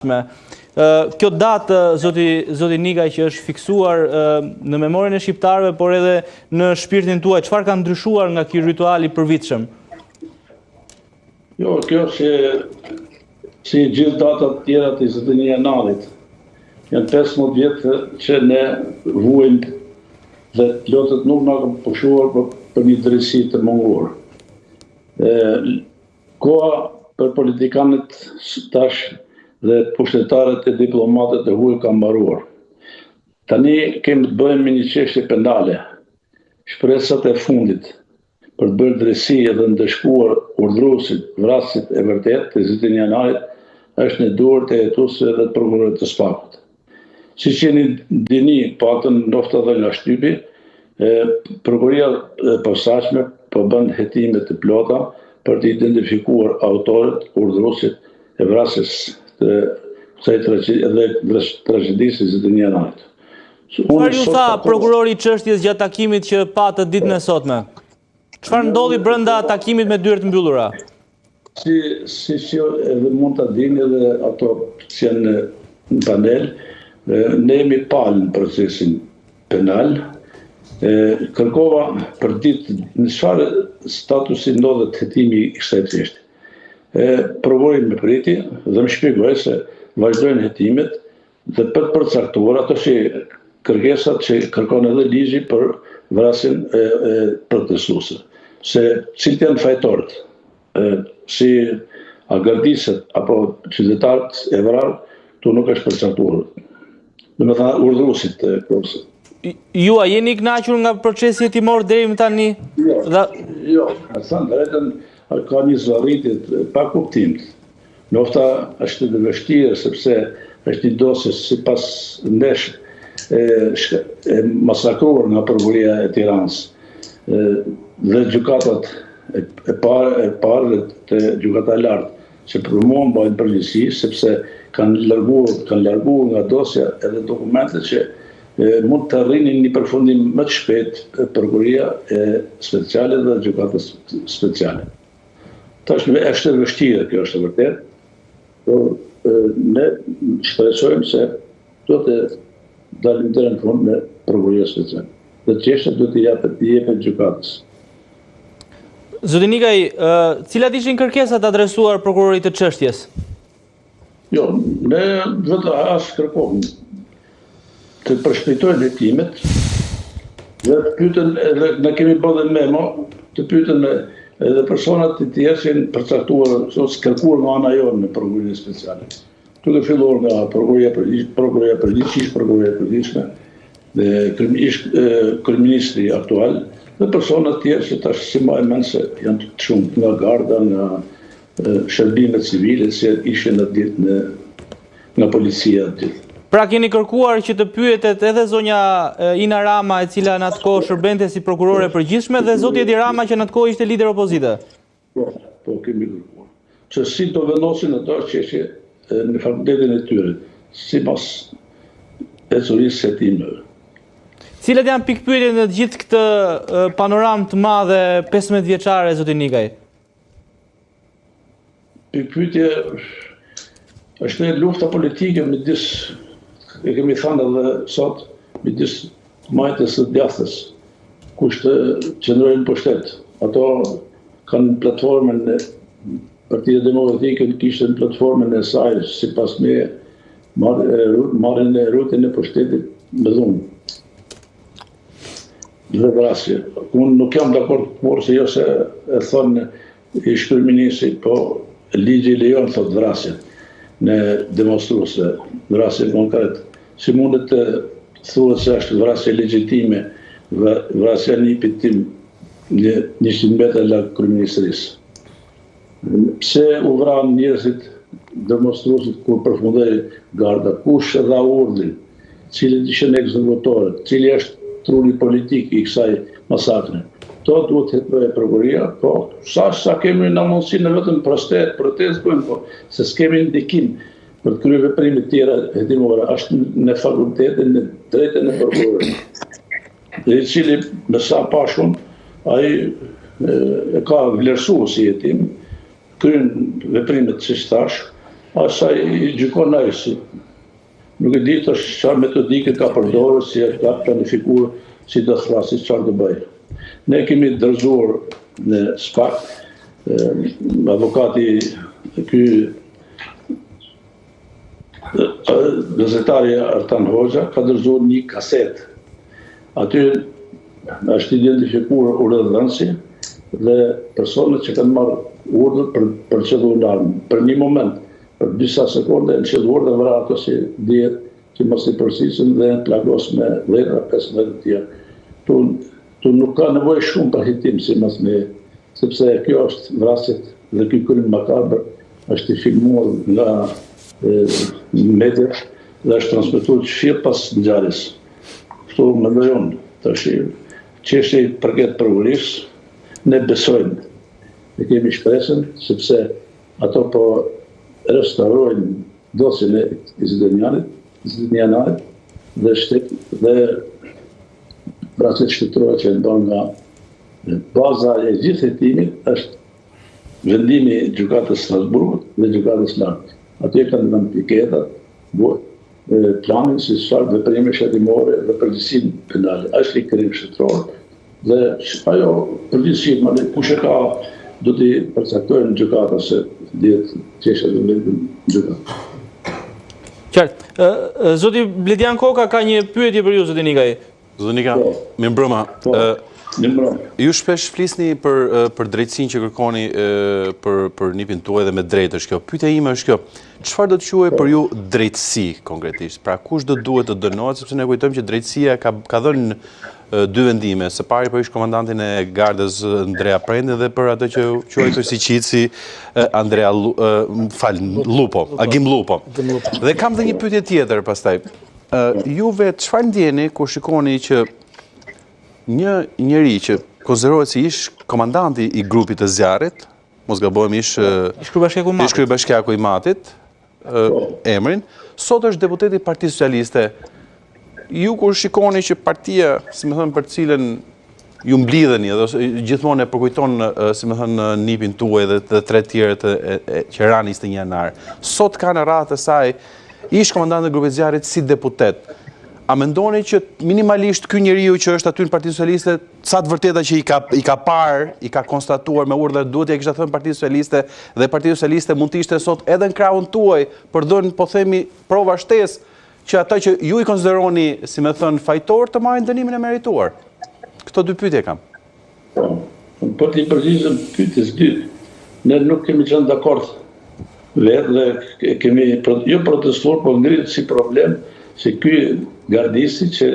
Kjo datë, zoti Nikaj, që është fiksuar në memorien e shqiptarëve, por edhe në shpirtin tuaj, çfarë ka ndryshuar nga ky ritual i përvitshëm? Jo, kjo si gjithë datat tjera të 21 janarit. Janë 15 vjetë që ne vuajmë dhe lotët nuk nga kam pushuar për një drejtësi të munguar. Koha për politikanët tash dhe pushtetarët e diplomatët e huaj ka mbaruar. Tani kemi të bëjmë me një çështje penale. Shpresat e fundit për të bërë drejtësi dhe ndëshkuar urdhëruesit, vrasit e vërtet të 21 janarit është në dorë të hetuesve dhe të prokurorit të SPAK-ut. Siç jeni dini, paktën ndoshta edhe nga shtypi, prokuroria e posaçme po bën hetime të plota për të identifikuar autorët, urdhëruesit e vrasjes të kësaj tragjedisë 21 janarit. Çfarë ju tha prokurori i çështjes gjatë takimit që patët ditën e sotme? Çfarë ndodhi brenda takimit me dyert mbyllura? Si edhe mund ta dini edhe ato që janë në panel, ne jemi palë në procesin penal. Kërkova për ditë në çfarë statusi ndodhet hetimi i kësaj çështje. Provoj me priti dhe më shpjegoj se vazhdojnë hetimet dhe për të përcaktuar ato që kërkesat që kërkon edhe ligji për vrasjen e protestuesve. Se cilët janë fajtorët, si agardiset apo qytetarët e vrarë, tu nuk është përcaktuar. Domethënë urdhëruesit e kohës. Ju a jeni i kënaqur nga procesi hetimor deri më tani? Jo, sa drejtën ka një zvarritje pa kuptim. Nofta është e vështirë sepse është një dosje sipas ndesh e masakruar nga prokuroria e Tiranës. Dhe gjykatat e parë të gjykata e lartë që për mua mbajnë përgjegjësi sepse kanë larguar nga dosja edhe dokumentet që mund të rrinin një përfundim më të shpejt prokuroria e speciale dhe gjykatës speciale. Tash është e vështirë, kjo është e vërtet, por ne shpresojmë se do të dalim deri në fund me prokuroria speciale. Dhe çështja do të jepet gjykatës. Zoti Nikaj, cilat ishin kërkesat adresuar prokurorit të çështjes? Jo, ne vetë as kërkojmë të përshpejtojnë hetimet dhe të pyeten, ne kemi bërë memo, të pyeten edhe personat të tjerë që janë përcaktuar ose kërkuar nga ana jonë në prokurorinë speciale. Duke filluar nga prokuroria përgjithshme, prokuroria përgjithshme, dhe kryeministri aktual dhe persona të tjerë që tash si më mend se janë të shumë nga garda, nga shërbimet civile që ishin atë ditë nga policia aty. Pra keni kërkuar që të pyetet edhe zonja Ina Rama, e cila në atë kohë shërbente si prokurore përgjithshme, dhe zoti Edi Rama, që në atë kohë ishte lider opozite? Po, kemi kërkuar. Që si do vendosin ato çështje në fakultetin e tyre, sipas ecurisë së hetimeve. Cilat janë pikpyetjet në gjithë këtë panoramë të madhe 15 vjeçare, zoti Nikaj? Pikpyetje është një lufta politike midis, e kemi thënë edhe sot, midis majtës dhe djathës, kush të qëndrojnë pushtet. Ato kanë platformën e Partia Demokratike, kishte platformën e saj, sipas me marrën e rrugën e pushtetit me dhunë. Dhe vrasje. Unë nuk jam dakord por se jo se e thonë i kryeministri, po ligji lejon thot vrasjen në demonstruesve, vrasje konkret. Si mundet të thuhet se është vrasje legjitime, vrasja një pitim 100 metra larg kryeministrisë. Pse u vranë njerëzit demonstruesit kur përfundoi garda? Kush dha urdhrin? Cilët ishin ekzekutorët? Cili është truni politik i kësaj masakre? To duhet të hetoj prokuroria, po sa kemi në mundësi në vetëm protestë bëjmë, po se s'kemi ndikim për të kryer veprime të tjera hetimore, është në fakultetin, në drejtën e prokurorit. Dhe i cili me sa pashun, ai e ka vlerësuar si hetim, kryen veprimet siç thash, Asa i gjykon ai si. Nuk e di të çfarë metodike ka përdorur, si e ka planifikuar, si do thrasë çfarë do bëj. Ne kemi dorëzuar në SPAK, avokati ky gazetari Artan Hoxha ka dorëzuar një kaset. Aty është identifikuar urrëdhënësi dhe personat që kanë marrë urdhër për proceduar në armë. Për një moment, për disa sekonde, në qëlluar dhe vëra ato si dihet që mos i përsisin dhe plagos me 10-15 të tjerë. Tu nuk ka nevojë shumë për hitim, si mas me, sepse kjo është vrasjet dhe ky krim makabër është i filmuar nga mediat dhe është transmetuar shqip pas ngjarjes. Kështu mendoj unë, tash çështja i përket prokurisë, ne besojmë, ne kemi shpresën, sepse ato po restaurojnë dosjen e Zdenianit dhe vrasjet shtetërore që bën nga baza e gjithë hetimit është vendimi i gjykatës Strasburgut dhe gjykatës lartë. Atje kanë dhënë piketat, planin si çfarë veprimesh hetimore dhe përgjegjësinë penale. Është i krim shtetëror dhe ajo përgjegjësi, madje kush e ka do t'i përcaktojnë gjykata se dihet çështja do vendin gjykatë. Qartë. Zoti Bledian Koka ka një pyetje për ju, zoti Nikaj. Zoti Nika, mirëmbrëma. Ju shpesh flisni për drejtësinë që kërkoni për nipin tuaj dhe me drejtë është kjo. Pyetja ime është kjo. Çfarë do të quajë për ju drejtësi konkretisht? Pra kush do duhet të dënohet, sepse ne kujtojmë që drejtësia ka dhënë dy vendime, së pari për ish komandantin e gardës Andrea Prendi dhe për atë që quajtur si qici Andrea Lupo, Agim Lupo. Dhe kam dhe një pyetje tjetër pastaj. Juve çfarë ndjeni kur shikoni që një njeri që konsiderohet si ish komandanti i grupit të zjarrit, mos gabojmë ish kryebashkiaku i Matit, emrin, sot është deputeti i Partisë Socialiste. Ju kur shikoni që partia, si më thënë, për cilën ju mblidheni dhe gjithmonë e përkujton, si më thënë, nipin tuaj dhe tre tjerët që ranë 21 janar, sot ka në radhë të saj ish komandant e grupit zjarrit si deputet. A mendoni që minimalisht ky njeriu që është aty në Partinë Socialiste, sa të vërteta që i ka parë, i ka konstatuar me urdhër, duhet ja kisha thënë Partia Socialiste dhe Partia Socialiste mund të ishte sot edhe në krahun tuaj për dhënë, po themi, prova shtesë që ata që ju i konsideroni, si me thënë, fajtor të marrin dënimin e merituar. Këto dy pyetje kam. Po t'i përgjigjëm pyetjes dytë. Ne nuk kemi qenë dakord vetë dhe kemi jo protestuar, po ngrihet si problem se ky gardisi që